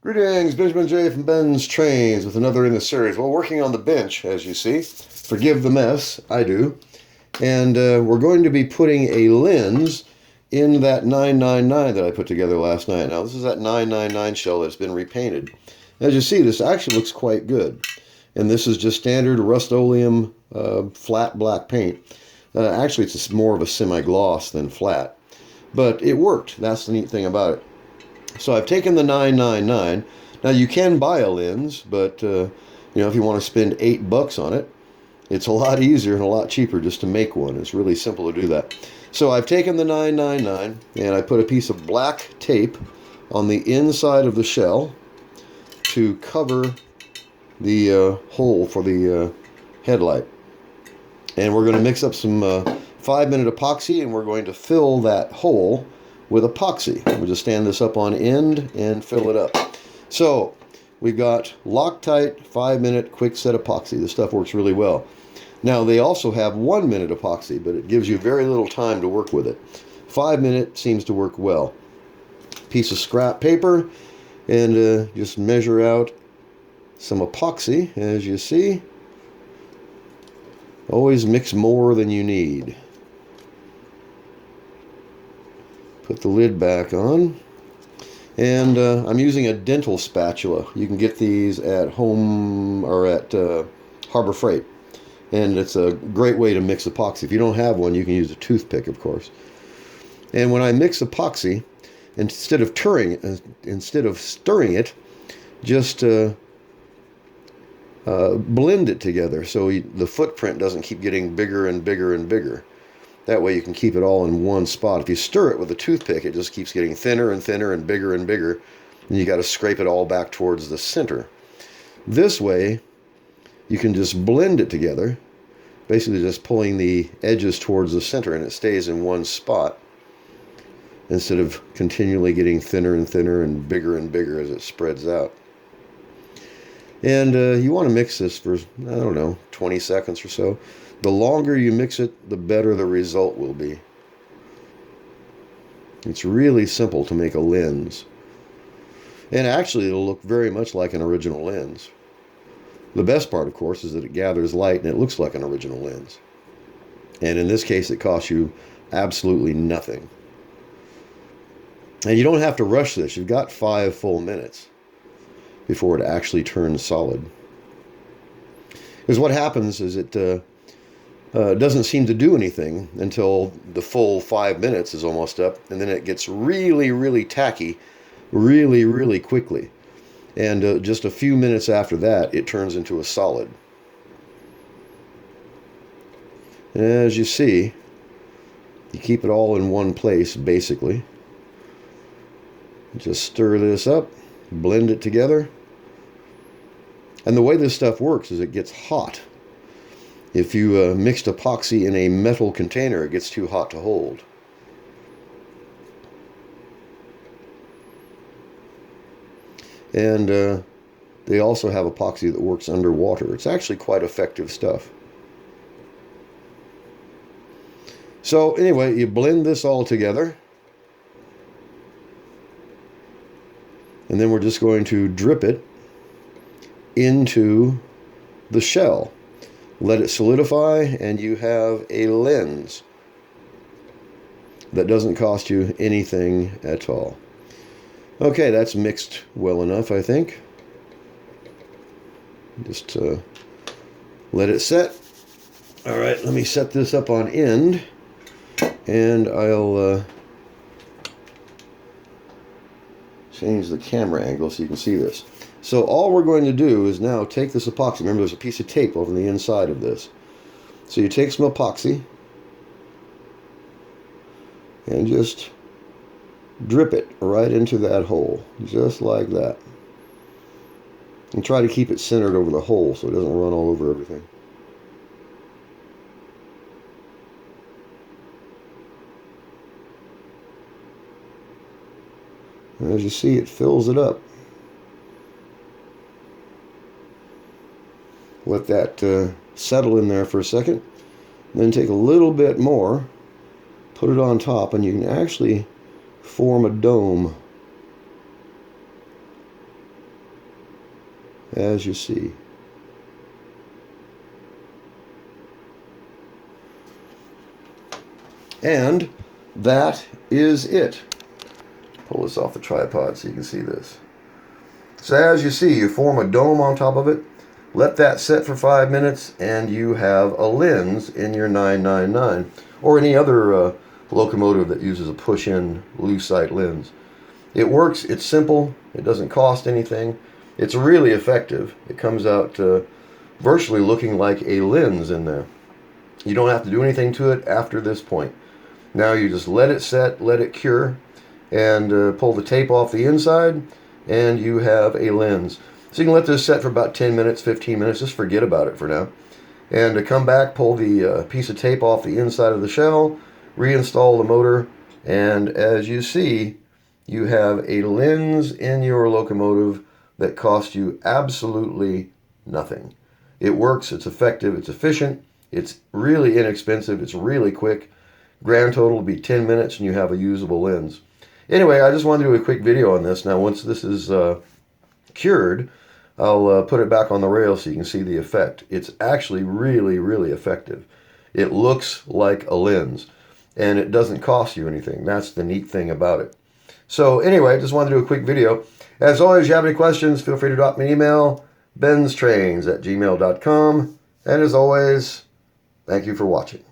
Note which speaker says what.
Speaker 1: Greetings, Benjamin J. from Ben's Trains with another in the series. Well, working on the bench, as you see. Forgive the mess, I do. And we're going to be putting a lens in that 999 that I put together last night. Now, this is that 999 shell that's been repainted. As you see, this actually looks quite good. And this is just standard Rust-Oleum flat black paint. Actually, it's more of a semi-gloss than flat. But it worked. That's the neat thing about it. So I've taken the 999. Now you can buy a lens, but if you want to spend $8 on it, it's a lot easier and a lot cheaper just to make one. It's really simple to do that. So I've taken the 999 and I put a piece of black tape on the inside of the shell to cover the hole for the headlight. And we're going to mix up some 5-minute epoxy, and we're going to fill that hole with epoxy. We'll just stand this up on end and fill it up. So we've got Loctite 5-minute quick set epoxy. This stuff works really well. Now they also have 1-minute epoxy, but it gives you very little time to work with it. 5-minute seems to work well. Piece of scrap paper, and just measure out some epoxy. As you see, always mix more than you need. Put the lid back on, and I'm using a dental spatula. You can get these at home or at Harbor Freight, and it's a great way to mix epoxy. If you don't have one, you can use a toothpick, of course. And when I mix epoxy, instead of stirring it, just blend it together so the footprint doesn't keep getting bigger and bigger and bigger. That way you can keep it all in one spot. If you stir it with a toothpick, it just keeps getting thinner and thinner and bigger, and you got to scrape it all back towards the center. This way, you can just blend it together, basically just pulling the edges towards the center, and it stays in one spot instead of continually getting thinner and thinner and bigger as it spreads out. And you want to mix this for, 20 seconds or so. The longer you mix it, the better the result will be. It's really simple to make a lens. And actually, it'll look very much like an original lens. The best part, of course, is that it gathers light and it looks like an original lens. And in this case, it costs you absolutely nothing. And you don't have to rush this. You've got 5 full minutes before it actually turns solid. Because what happens is it doesn't seem to do anything until the full 5 minutes is almost up, and then it gets really, really tacky really, really quickly. And just a few minutes after that, it turns into a solid. And as you see, you keep it all in one place, basically. Just stir this up, blend it together. And the way this stuff works is it gets hot. If you mixed epoxy in a metal container, it gets too hot to hold. And they also have epoxy that works underwater. It's actually quite effective stuff. So anyway, you blend this all together. And then we're just going to drip it into the shell. Let it solidify, and you have a lens that doesn't cost you anything at all. Okay, that's mixed well enough, I think. Just let it set. All right, let me set this up on end, and I'll change the camera angle so you can see this. So all we're going to do is now take this epoxy. Remember, there's a piece of tape over the inside of this. So you take some epoxy and just drip it right into that hole, just like that. And try to keep it centered over the hole so it doesn't run all over everything. And as you see, it fills it up. Let that settle in there for a second. Then take a little bit more, put it on top, and you can actually form a dome. as you see. And that is it. Pull this off the tripod so you can see this. So as you see, you form a dome on top of it, let that set for 5 minutes, and you have a lens in your 999, or any other locomotive that uses a push-in Lucite lens. It works, it's simple, it doesn't cost anything, it's really effective. It comes out virtually looking like a lens in there. You don't have to do anything to it after this point. Now you just let it set, let it cure, and pull the tape off the inside, and you have a lens. So you can let this set for about 10 minutes, 15 minutes, just forget about it for now. And to come back, pull the piece of tape off the inside of the shell, reinstall the motor, and as you see, you have a lens in your locomotive that costs you absolutely nothing. It works, it's effective, it's efficient, it's really inexpensive, it's really quick. Grand total will be 10 minutes and you have a usable lens. Anyway, I just wanted to do a quick video on this. Now once this is cured, I'll put it back on the rail so you can see the effect. It's actually really, really effective. It looks like a lens and it doesn't cost you anything. That's the neat thing about it. So anyway, just wanted to do a quick video. As always, if you have any questions, feel free to drop me an email, BENZTRAINZ@gmail.com. And as always, thank you for watching.